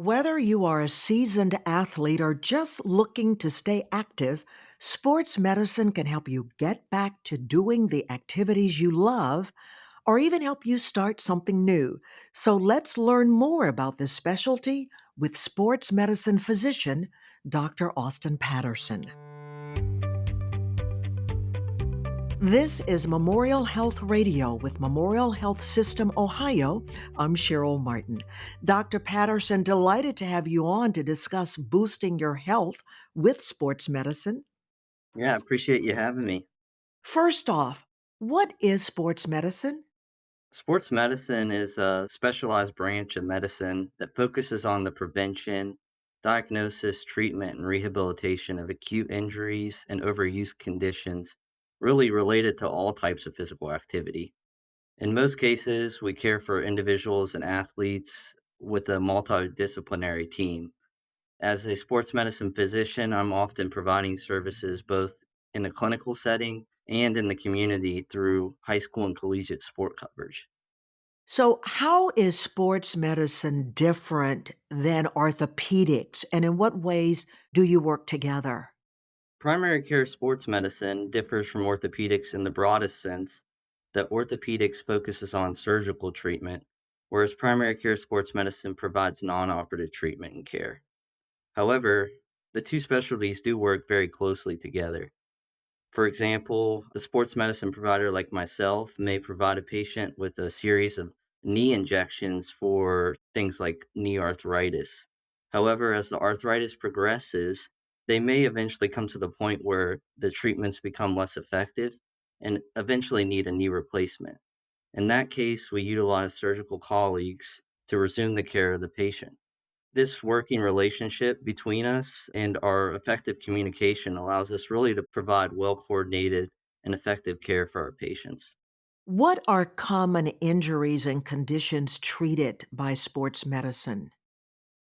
Whether you are a seasoned athlete or just looking to stay active, sports medicine can help you get back to doing the activities you love or even help you start something new. So let's learn more about this specialty with sports medicine physician Dr. Austin Patterson. This is Memorial Health Radio with Memorial Health System Ohio. I'm Cheryl Martin. Dr. Patterson, delighted to have you on to discuss boosting your health with sports medicine. Yeah, I appreciate you having me. First off, what is sports medicine? Sports medicine is a specialized branch of medicine that focuses on the prevention, diagnosis, treatment, and rehabilitation of acute injuries and overuse conditions, really related to all types of physical activity. In most cases, we care for individuals and athletes with a multidisciplinary team. As a sports medicine physician, I'm often providing services both in a clinical setting and in the community through high school and collegiate sport coverage. So, how is sports medicine different than orthopedics, and in what ways do you work together? Primary care sports medicine differs from orthopedics in the broadest sense that orthopedics focuses on surgical treatment, whereas primary care sports medicine provides non operative treatment and care. However, the two specialties do work very closely together. For example, a sports medicine provider like myself may provide a patient with a series of knee injections for things like knee arthritis. However, as the arthritis progresses, they may eventually come to the point where the treatments become less effective and eventually need a knee replacement. In that case, we utilize surgical colleagues to resume the care of the patient. This working relationship between us and our effective communication allows us really to provide well coordinated and effective care for our patients. What are common injuries and conditions treated by sports medicine?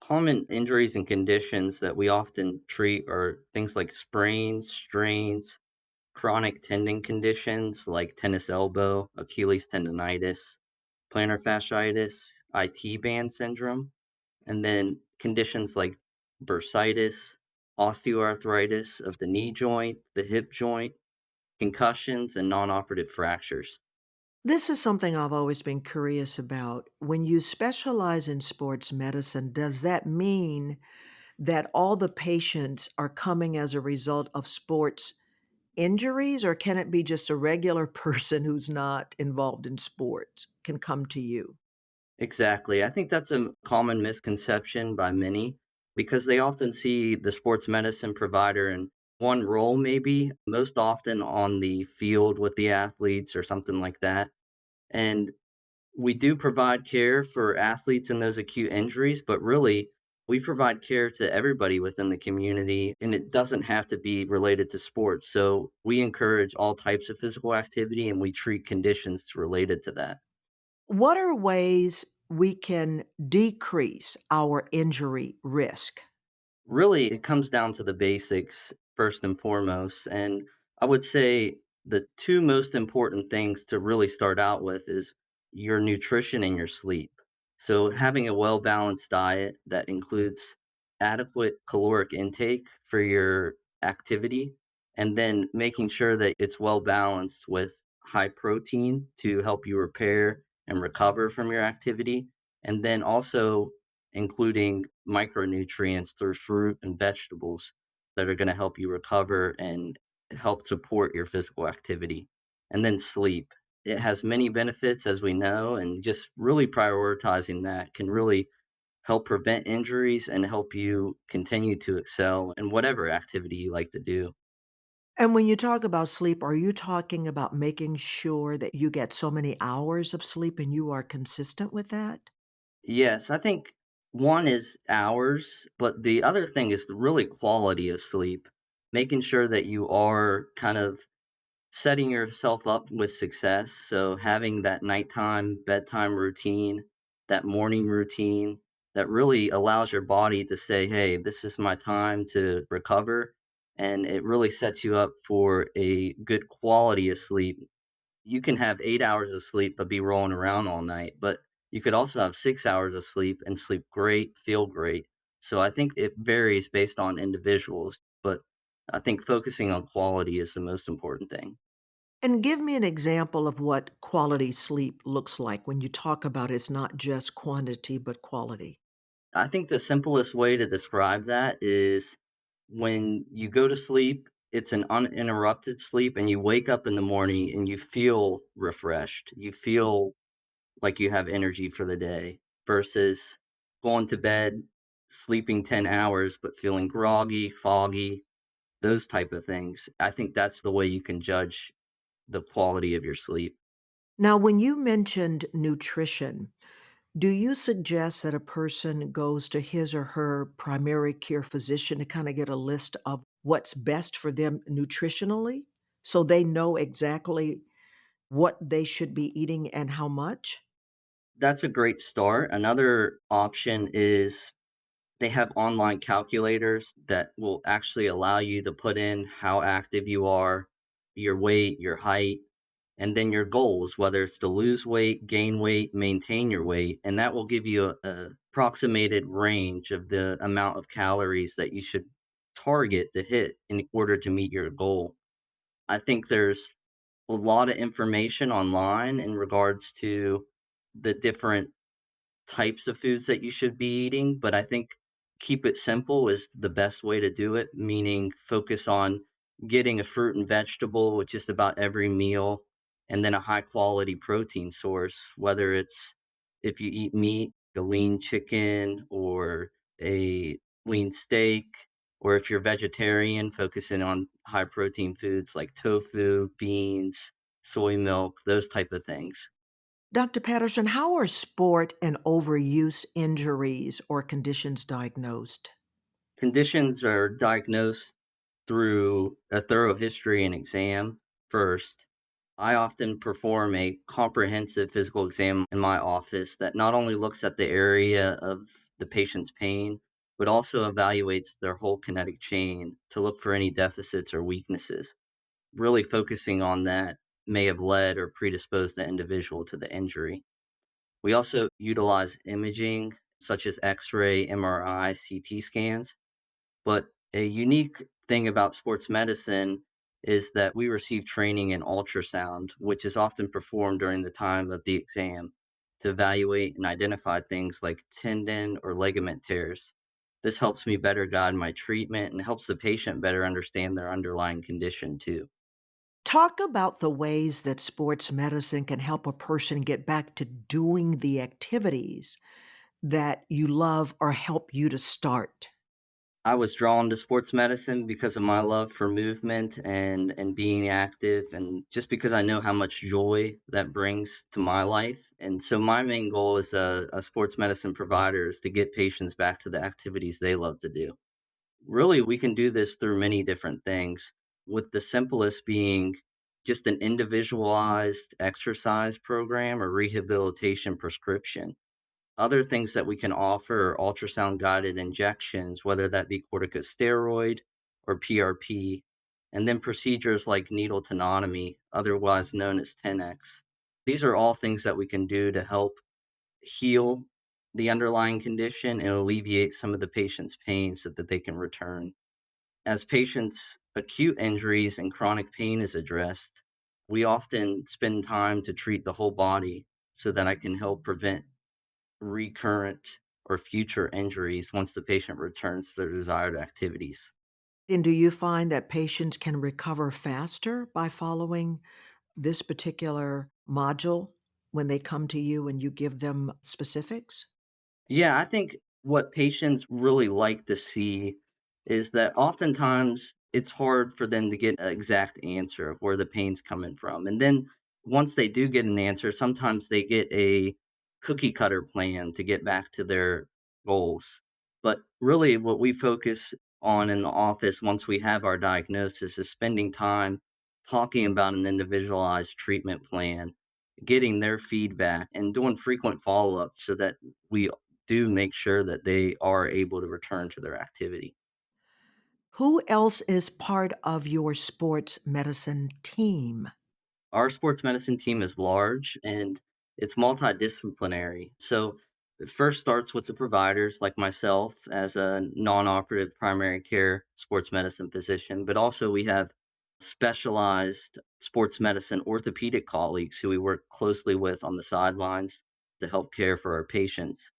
Common injuries and conditions that we often treat are things like sprains, strains, chronic tendon conditions like tennis elbow, Achilles tendonitis, plantar fasciitis, IT band syndrome, and then conditions like bursitis, osteoarthritis of the knee joint, the hip joint, concussions, and non-operative fractures. This is something I've always been curious about. When you specialize in sports medicine, does that mean that all the patients are coming as a result of sports injuries, or can it be just a regular person who's not involved in sports can come to you? Exactly. I think that's a common misconception by many because they often see the sports medicine provider in one role, maybe most often on the field with the athletes or something like that. And we do provide care for athletes in those acute injuries, but really, we provide care to everybody within the community, and it doesn't have to be related to sports. So we encourage all types of physical activity and we treat conditions related to that. What are ways we can decrease our injury risk? Really, it comes down to the basics first and foremost. And I would say the two most important things to really start out with is your nutrition and your sleep. So, having a well balanced diet that includes adequate caloric intake for your activity, and then making sure that it's well balanced with high protein to help you repair and recover from your activity. And then also including micronutrients through fruit and vegetables that are going to help you recover and help support your physical activity. And then sleep. It has many benefits, as we know, and just really prioritizing that can really help prevent injuries and help you continue to excel in whatever activity you like to do. And when you talk about sleep, are you talking about making sure that you get so many hours of sleep and you are consistent with that? Yes, I think one is hours, but the other thing is the really quality of sleep, making sure that you are kind of setting yourself up with success. So having that nighttime bedtime routine, that morning routine that really allows your body to say, "Hey, this is my time to recover." And it really sets you up for a good quality of sleep. You can have 8 hours of sleep but be rolling around all night. But You could also have 6 hours of sleep and sleep great, feel great. So I think it varies based on individuals, but I think focusing on quality is the most important thing. And give me an example of what quality sleep looks like when you talk about it's not just quantity, but quality. I think the simplest way to describe that is when you go to sleep, it's an uninterrupted sleep, and you wake up in the morning and you feel refreshed. You feel like you have energy for the day versus going to bed, sleeping 10 hours, but feeling groggy, foggy, those type of things. I think that's the way you can judge the quality of your sleep. Now, when you mentioned nutrition, do you suggest that a person goes to his or her primary care physician to kind of get a list of what's best for them nutritionally so they know exactly what they should be eating and how much? That's a great start. Another option is they have online calculators that will actually allow you to put in how active you are, your weight, your height, and then your goals, whether it's to lose weight, gain weight, maintain your weight. And that will give you a approximated range of the amount of calories that you should target to hit in order to meet your goal. I think there's a lot of information online in regards to the different types of foods that you should be eating, but I think keep it simple is the best way to do it, meaning focus on getting a fruit and vegetable with just about every meal and then a high quality protein source, whether it's if you eat meat, a lean chicken or a lean steak, or if you're vegetarian, focusing on high protein foods like tofu, beans, soy milk, those type of things. Dr. Patterson, how are sport and overuse injuries or conditions diagnosed? Conditions are diagnosed through a thorough history and exam first. I often perform a comprehensive physical exam in my office that not only looks at the area of the patient's pain, but also evaluates their whole kinetic chain to look for any deficits or weaknesses. Really focusing on that may have led or predisposed the individual to the injury. We also utilize imaging such as X ray, MRI, CT scans, but a unique thing about sports medicine is that we receive training in ultrasound, which is often performed during the time of the exam to evaluate and identify things like tendon or ligament tears. This helps me better guide my treatment and helps the patient better understand their underlying condition too. Talk about the ways that sports medicine can help a person get back to doing the activities that you love or help you to start. I was drawn to sports medicine because of my love for movement and being active and just because I know how much joy that brings to my life. And so my main goal as a sports medicine provider is to get patients back to the activities they love to do. Really, we can do this through many different things, with the simplest being just an individualized exercise program or rehabilitation prescription. Other things that we can offer are ultrasound guided injections, whether that be corticosteroid or PRP, and then procedures like needle tenotomy, otherwise known as 10X. These are all things that we can do to help heal the underlying condition and alleviate some of the patient's pain so that they can return. As patients' acute injuries and chronic pain is addressed, we often spend time to treat the whole body so that I can help prevent recurrent or future injuries once the patient returns to their desired activities. And do you find that patients can recover faster by following this particular module when they come to you and you give them specifics? Yeah, I think what patients really like to see is that oftentimes it's hard for them to get an exact answer of where the pain's coming from. And then once they do get an answer, sometimes they get a cookie cutter plan to get back to their goals. But really, what we focus on in the office once we have our diagnosis is spending time talking about an individualized treatment plan, getting their feedback, and doing frequent follow ups so that we do make sure that they are able to return to their activity. Who else is part of your sports medicine team? Our sports medicine team is large, and It's multidisciplinary. So it first starts with the providers like myself as a non-operative primary care sports medicine physician, but also we have specialized sports medicine orthopedic colleagues who we work closely with on the sidelines to help care for our patients.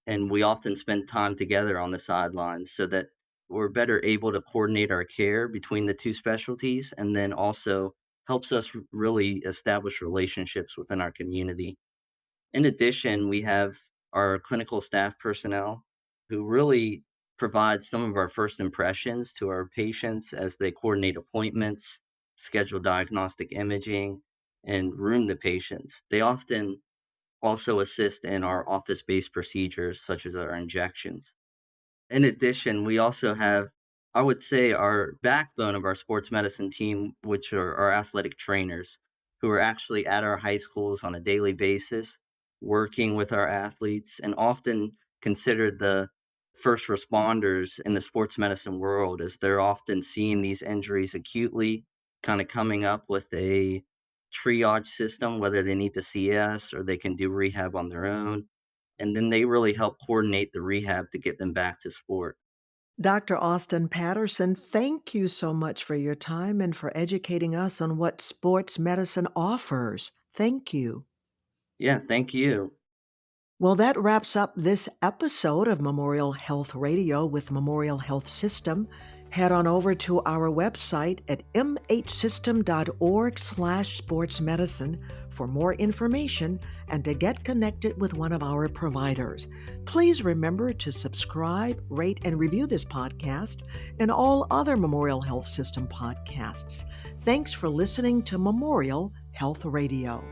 And we often spend time together on the sidelines so that we're better able to coordinate our care between the two specialties, and then also helps us really establish relationships within our community. In addition, we have our clinical staff personnel who really provide some of our first impressions to our patients as they coordinate appointments, schedule diagnostic imaging, and room the patients. They often also assist in our office based procedures, such as our injections. In addition, we also have, I would say, our backbone of our sports medicine team, which are our athletic trainers who are actually at our high schools on a daily basis, working with our athletes, and often considered the first responders in the sports medicine world, as they're often seeing these injuries acutely, kind of coming up with a triage system, whether they need to see us or they can do rehab on their own, and then they really help coordinate the rehab to get them back to sport. Dr. Austin Patterson, thank you so much for your time and for educating us on what sports medicine offers. Thank you. Yeah, thank you. Well, that wraps up this episode of Memorial Health Radio with Memorial Health System. Head on over to our website at mhsystem.org/sportsmedicine for more information and to get connected with one of our providers. Please remember to subscribe, rate, and review this podcast and all other Memorial Health System podcasts. Thanks for listening to Memorial Health Radio.